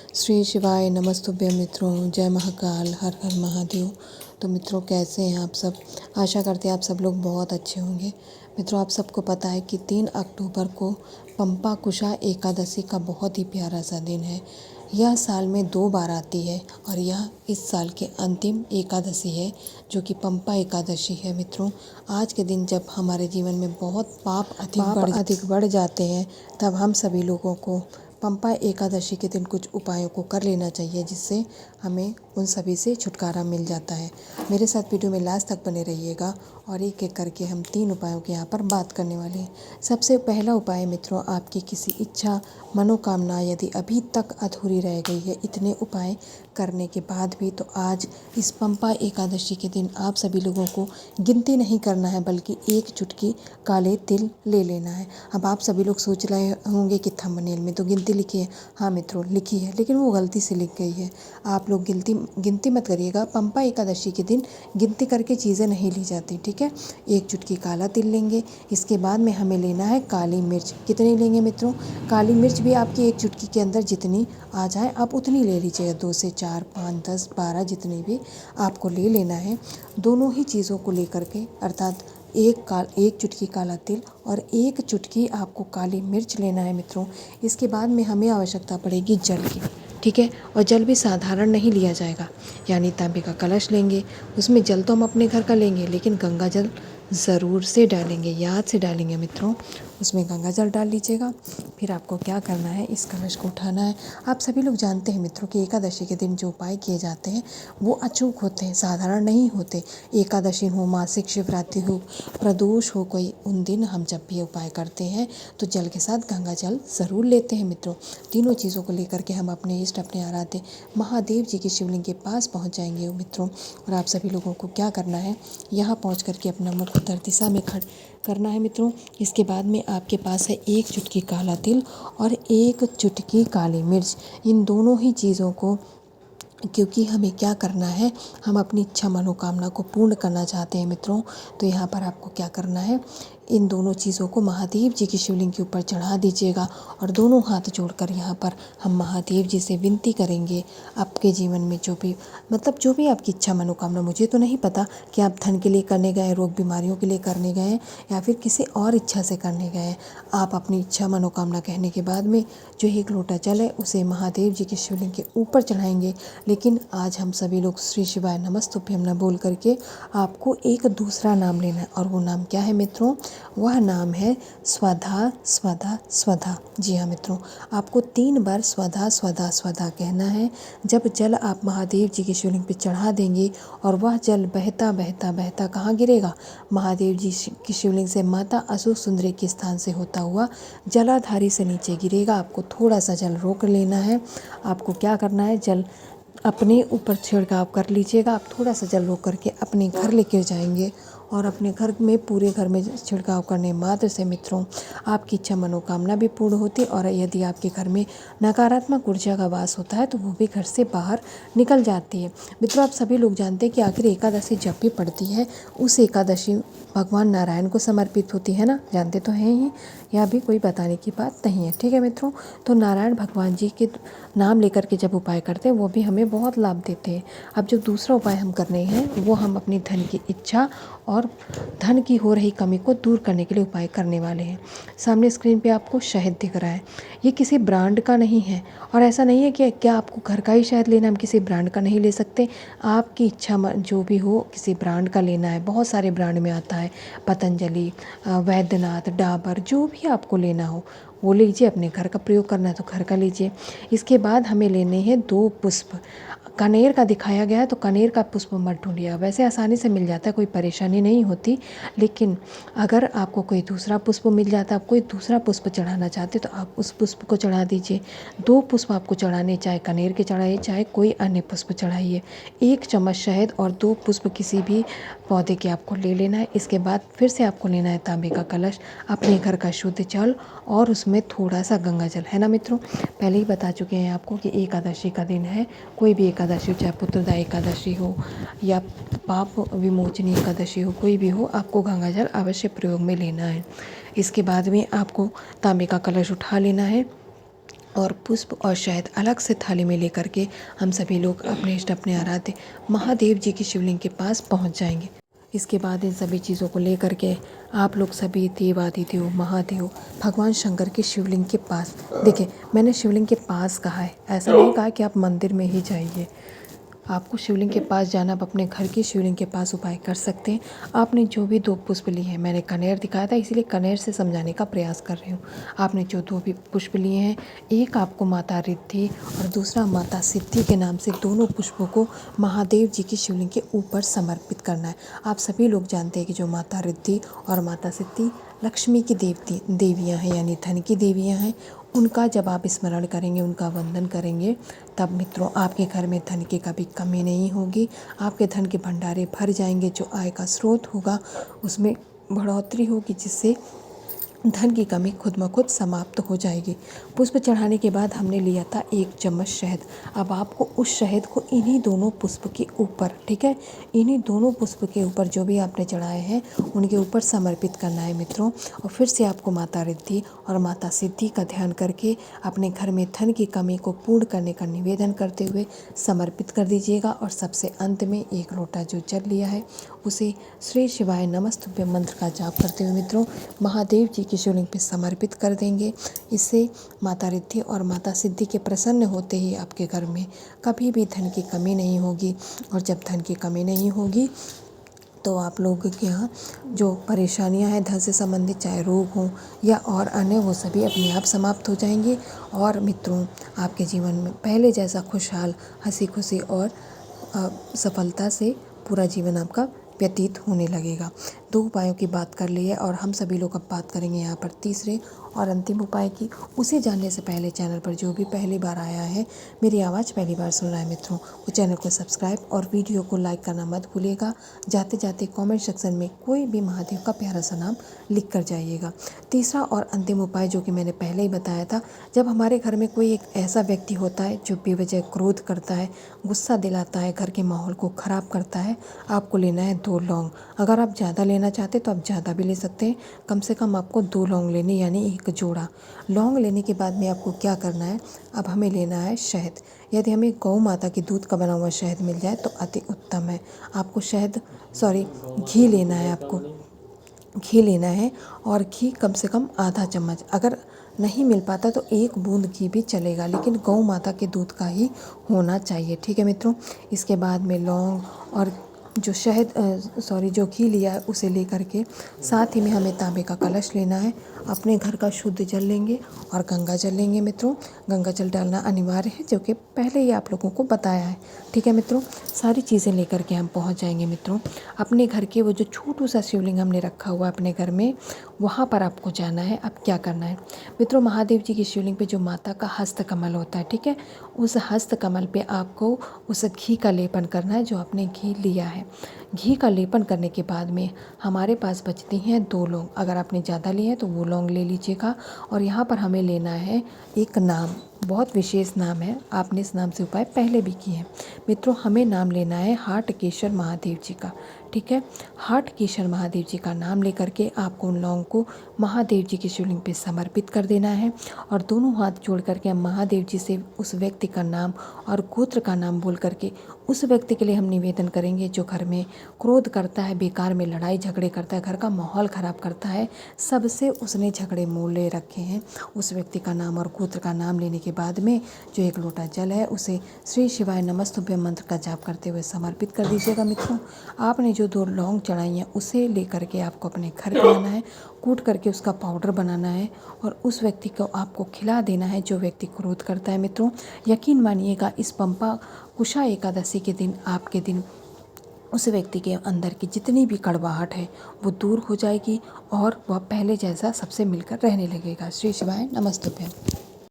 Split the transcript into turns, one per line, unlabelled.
श्री शिवाय नमस्तुभ्यं मित्रों, जय महाकाल, हर हर महादेव। तो मित्रों, कैसे हैं आप सब? आशा करते हैं आप सब लोग बहुत अच्छे होंगे। मित्रों, आप सबको पता है कि 3 अक्टूबर को पंपा कुशा एकादशी का बहुत ही प्यारा सा दिन है। यह साल में 2 बार आती है और यह इस साल की अंतिम एकादशी है, जो कि पंपा एकादशी है। मित्रों, आज के दिन जब हमारे जीवन में बहुत पाप अधिक बढ़ जाते हैं, तब हम सभी लोगों को पंपा एकादशी के दिन कुछ उपायों को कर लेना चाहिए, जिससे हमें उन सभी से छुटकारा मिल जाता है। मेरे साथ वीडियो में लास्ट तक बने रहिएगा और एक एक करके हम 3 उपायों की यहाँ पर बात करने वाले हैं। सबसे पहला उपाय मित्रों, आपकी किसी इच्छा मनोकामना यदि अभी तक अधूरी रह गई है इतने उपाय करने के बाद भी, तो आज इस पंपा एकादशी के दिन आप सभी लोगों को गिनती नहीं करना है, बल्कि एक चुटकी काले तिल ले लेना है। अब आप सभी लोग सोच रहे होंगे कि थंबनेल में तो गिनती लिखी है। हाँ मित्रों, लिखी है, लेकिन वो गलती से लिख गई है। आप लोग गिनती मत करिएगा। पंपा एकादशी के दिन गिनती करके चीज़ें नहीं ली जाती, ठीक है। एक चुटकी काला तिल लेंगे। इसके बाद में हमें लेना है काली मिर्च। कितनी लेंगे मित्रों? काली मिर्च भी आपकी एक चुटकी के अंदर जितनी आ जाए आप उतनी ले लीजिएगा। 2 से 4, 5, 10, 12 जितनी भी आपको ले लेना है। दोनों ही चीज़ों को लेकर के, अर्थात एक चुटकी काला तिल और एक चुटकी आपको काली मिर्च लेना है मित्रों। इसके बाद में हमें आवश्यकता पड़ेगी जल की, ठीक है। और जल भी साधारण नहीं लिया जाएगा, यानी तांबे का कलश लेंगे। उसमें जल तो हम अपने घर का लेंगे, लेकिन गंगा जल ज़रूर से डालेंगे, याद से डालेंगे मित्रों। उसमें गंगा जल डाल लीजिएगा। फिर आपको क्या करना है, इस कलश को उठाना है। आप सभी लोग जानते हैं मित्रों कि एकादशी के दिन जो उपाय किए जाते हैं वो अचूक होते हैं, साधारण नहीं होते। एकादशी हो, मासिक शिवरात्रि हो, प्रदोष हो कोई, उन दिन हम जब भी उपाय करते हैं तो जल के साथ गंगा जल ज़रूर लेते हैं मित्रों। तीनों चीज़ों को लेकर के हम अपने इष्ट, अपने आराध्य महादेव जी की शिवलिंग के पास पहुंच जाएंगे मित्रों। और आप सभी लोगों को क्या करना है, यहाँ पहुंच करके अपना मुख उत्तर दिशा में खड़ करना है मित्रों। इसके बाद में आपके पास है एक चुटकी काला तिल और एक चुटकी काली मिर्च। इन दोनों ही चीज़ों को, क्योंकि हमें क्या करना है, हम अपनी इच्छा मनोकामना को पूर्ण करना चाहते हैं मित्रों, तो यहाँ पर आपको क्या करना है, इन दोनों चीज़ों को महादेव जी की शिवलिंग के ऊपर चढ़ा दीजिएगा। और दोनों हाथ जोड़कर यहाँ पर हम महादेव जी से विनती करेंगे, आपके जीवन में जो भी आपकी इच्छा मनोकामना, मुझे तो नहीं पता कि आप धन के लिए करने गए, रोग बीमारियों के लिए करने गए, या फिर किसी और इच्छा से करने गए। आप अपनी इच्छा मनोकामना कहने के बाद में जो एक लोटा जल है उसे महादेव जी की शिवलिंग के ऊपर चढ़ाएंगे। लेकिन आज हम सभी लोग श्री शिवाय नमस्तुभ्यं न बोल करके आपको एक दूसरा नाम लेना है। और वो नाम क्या है मित्रों? वह नाम है स्वधा स्वधा स्वधा। जी हाँ मित्रों, आपको 3 बार स्वधा स्वधा स्वधा कहना है। जब जल आप महादेव जी की शिवलिंग पे चढ़ा देंगे और वह जल बहता बहता बहता कहाँ गिरेगा? महादेव जी की शिवलिंग से माता अशोक सुंदरी के स्थान से होता हुआ जलाधारी से नीचे गिरेगा। आपको थोड़ा सा जल रोक लेना है। आपको क्या करना है, जल अपने ऊपर छिड़काव कर लीजिएगा। आप थोड़ा सा जल रोक करके अपने घर लेकर जाएंगे और अपने घर में, पूरे घर में छिड़काव करने मात्र से मित्रों आपकी इच्छा मनोकामना भी पूर्ण होती है। और यदि आपके घर में नकारात्मक ऊर्जा का वास होता है तो वो भी घर से बाहर निकल जाती है। मित्रों, आप सभी लोग जानते हैं कि आखिर एकादशी जब भी पड़ती है उस एकादशी भगवान नारायण को समर्पित होती है ना, जानते तो हैं ही, यह भी कोई बताने की बात नहीं है, ठीक है मित्रों। तो नारायण भगवान जी के नाम लेकर के जब उपाय करते हैं वो भी हमें बहुत लाभ देते हैं। अब जो दूसरा उपाय हम कर रहे हैं वो हम अपनी धन की इच्छा और धन की हो रही कमी को दूर करने के लिए उपाय करने वाले हैं। सामने स्क्रीन पे आपको शहद दिख रहा है, ये किसी ब्रांड का नहीं है। और ऐसा नहीं है कि क्या आपको घर का ही शहद लेना, हम किसी ब्रांड का नहीं ले सकते। आपकी इच्छा जो भी हो, किसी ब्रांड का लेना है, बहुत सारे ब्रांड में आता है, पतंजलि, वैद्यनाथ, डाबर, जो भी आपको लेना हो वो लीजिए। अपने घर का प्रयोग करना है तो घर का लीजिए। इसके बाद हमें लेने हैं 2 पुष्प। कनेर का दिखाया गया है तो कनेर का पुष्प मत ढूंढिएगा, वैसे आसानी से मिल जाता है, कोई परेशानी नहीं होती। लेकिन अगर आपको कोई दूसरा पुष्प मिल जाता है, आप कोई दूसरा पुष्प चढ़ाना चाहते तो आप उस पुष्प को चढ़ा दीजिए। 2 पुष्प आपको चढ़ाने, चाहे कनेर के चढ़ाइए चाहे कोई अन्य पुष्प चढ़ाइए। 1 चम्मच शहद और 2 पुष्प किसी भी पौधे के आपको ले लेना है। इसके बाद फिर से आपको लेना है तांबे का कलश, अपने घर का शुद्ध जल और उसमें थोड़ा सा गंगा जल, है ना मित्रों। पहले ही बता चुके हैं आपको कि एकादशी का दिन है। कोई भी एकादशी हो, चाहे पुत्रदा एकादशी हो या पाप विमोचनी एकादशी हो, कोई भी हो, आपको गंगा जल अवश्य प्रयोग में लेना है। इसके बाद में आपको तांबे का कलश उठा लेना है और पुष्प और शहद अलग से थाली में लेकर के हम सभी लोग अपने इष्ट अपने आराध्य महादेव जी की शिवलिंग के पास पहुंच जाएंगे। इसके बाद इन सभी चीज़ों को लेकर के आप लोग सभी देवादिदेव महादेव भगवान शंकर के शिवलिंग के पास, देखिए मैंने शिवलिंग के पास कहा है, ऐसा नहीं कहा कि आप मंदिर में ही जाइए। आपको शिवलिंग के पास जाना, आप अपने घर की शिवलिंग के पास उपाय कर सकते हैं। आपने जो भी 2 पुष्प लिए हैं, मैंने कनेर दिखाया था इसीलिए कनेर से समझाने का प्रयास कर रही हूँ। आपने जो 2 भी पुष्प लिए हैं, एक आपको माता रिद्धि और दूसरा माता सिद्धि के नाम से दोनों पुष्पों को महादेव जी की शिवलिंग के ऊपर समर्पित करना है। आप सभी लोग जानते हैं कि जो माता रिद्धि और माता सिद्धि लक्ष्मी की देवियाँ हैं, यानी धन की देवियाँ हैं। उनका जब आप स्मरण करेंगे, उनका वंदन करेंगे, तब मित्रों आपके घर में धन की कभी कमी नहीं होगी। आपके धन के भंडारे भर जाएंगे। जो आय का स्रोत होगा उसमें बढ़ोतरी होगी, जिससे धन की कमी खुद ब खुद समाप्त हो जाएगी। पुष्प चढ़ाने के बाद हमने लिया था 1 चम्मच शहद। अब आपको उस शहद को इन्हीं दोनों पुष्प के ऊपर, ठीक है, इन्हीं दोनों पुष्प के ऊपर जो भी आपने चढ़ाए हैं उनके ऊपर समर्पित करना है मित्रों। और फिर से आपको माता रिद्धि और माता सिद्धि का ध्यान करके अपने घर में धन की कमी को पूर्ण करने का निवेदन करते हुए समर्पित कर दीजिएगा। और सबसे अंत में 1 लोटा जो जल लिया है उसे श्री शिवाय नमस्तुभ्य मंत्र का जाप करते हुए मित्रों महादेव जी की शिवलिंग पे समर्पित कर देंगे। इससे माता रिद्धि और माता सिद्धि के प्रसन्न होते ही आपके घर में कभी भी धन की कमी नहीं होगी। और जब धन की कमी नहीं होगी तो आप लोगों के यहाँ जो परेशानियां हैं धन से संबंधित, चाहे रोग हों या और अन्य, वो सभी अपने आप समाप्त हो जाएंगे। और मित्रों आपके जीवन में पहले जैसा खुशहाल, हंसी खुशी और सफलता से पूरा जीवन आपका व्यतीत होने लगेगा। 2 उपायों की बात कर ली है और हम सभी लोग अब बात करेंगे यहाँ पर तीसरे और अंतिम उपाय की। उसे जानने से पहले चैनल पर जो भी पहली बार आया है, मेरी आवाज़ पहली बार सुन रहा है मित्रों, वो चैनल को सब्सक्राइब और वीडियो को लाइक करना मत भूलिएगा। जाते जाते कमेंट सेक्शन में कोई भी महादेव का प्यारा सा नाम लिख कर जाइएगा। तीसरा और अंतिम उपाय जो कि मैंने पहले ही बताया था, जब हमारे घर में कोई एक ऐसा व्यक्ति होता है जो बेवजह क्रोध करता है, गुस्सा दिलाता है, घर के माहौल को ख़राब करता है, आपको लेना है 2 लौंग। अगर आप ज़्यादा लेना चाहते तो आप ज़्यादा भी ले सकते हैं। कम से कम आपको 2 लौंग लेने, यानी 1 जोड़ा लौंग लेने के बाद में आपको क्या करना है, अब हमें लेना है शहद। यदि हमें गौ माता की दूध का बना हुआ शहद मिल जाए तो अति उत्तम है। आपको घी लेना है, आपको घी लेना है और घी कम से कम आधा चम्मच। अगर नहीं मिल पाता तो 1 बूंद घी भी चलेगा, लेकिन गौ माता के दूध का ही होना चाहिए, ठीक है मित्रों। इसके बाद में लौंग और जो घी लिया है उसे लेकर के साथ ही में हमें तांबे का कलश लेना है। अपने घर का शुद्ध जल लेंगे और गंगा जल लेंगे मित्रों। गंगा जल डालना अनिवार्य है, जो कि पहले ही आप लोगों को बताया है, ठीक है मित्रों। सारी चीज़ें लेकर के हम पहुंच जाएंगे मित्रों अपने घर के, वो जो छोटू सा शिवलिंग हमने रखा हुआ है अपने घर में, वहाँ पर आपको जाना है। अब क्या करना है मित्रों, महादेव जी की शिवलिंग पे जो माता का हस्त कमल होता है, ठीक है, उस हस्त कमल पे आपको उस घी का लेपन करना है जो आपने घी लिया है। घी का लेपन करने के बाद में हमारे पास बचती हैं 2 लौंग। अगर आपने ज़्यादा लिए हैं तो वो लौंग ले लीजिएगा। और यहाँ पर हमें लेना है एक नाम, बहुत विशेष नाम है, आपने इस नाम से उपाय पहले भी किए हैं मित्रों। हमें नाम लेना है हाटकेश्वर महादेव जी का, ठीक है। हाटकेश्वर महादेव जी का नाम लेकर के आपको उन लौंग को महादेव जी की शिवलिंग पे समर्पित कर देना है। और दोनों हाथ जोड़ करके हम महादेव जी से उस व्यक्ति का नाम और गोत्र का नाम बोल करके उस व्यक्ति के लिए हम निवेदन करेंगे जो घर में क्रोध करता है, बेकार में लड़ाई झगड़े करता है, घर का माहौल ख़राब करता है, सबसे उसने झगड़े मोले रखे हैं। उस व्यक्ति का नाम और गोत्र का नाम लेने के बाद में जो 1 लोटा जल है उसे श्री शिवाय नमस्तुभ्य मंत्र का जाप करते हुए समर्पित कर दीजिएगा मित्रों। आपने जो 2 लौंग चढ़ाई हैं उसे लेकर के आपको अपने घर पे आना है, कूट करके उसका पाउडर बनाना है और उस व्यक्ति को आपको खिला देना है जो व्यक्ति क्रोध करता है मित्रों। यकीन मानिएगा, इस पंपा कुशा एकादशी के दिन आपके दिन उस व्यक्ति के अंदर की जितनी भी कड़वाहट है वो दूर हो जाएगी और वह पहले जैसा सबसे मिलकर रहने लगेगा। श्री शिवाय नमस्तुभ्यं।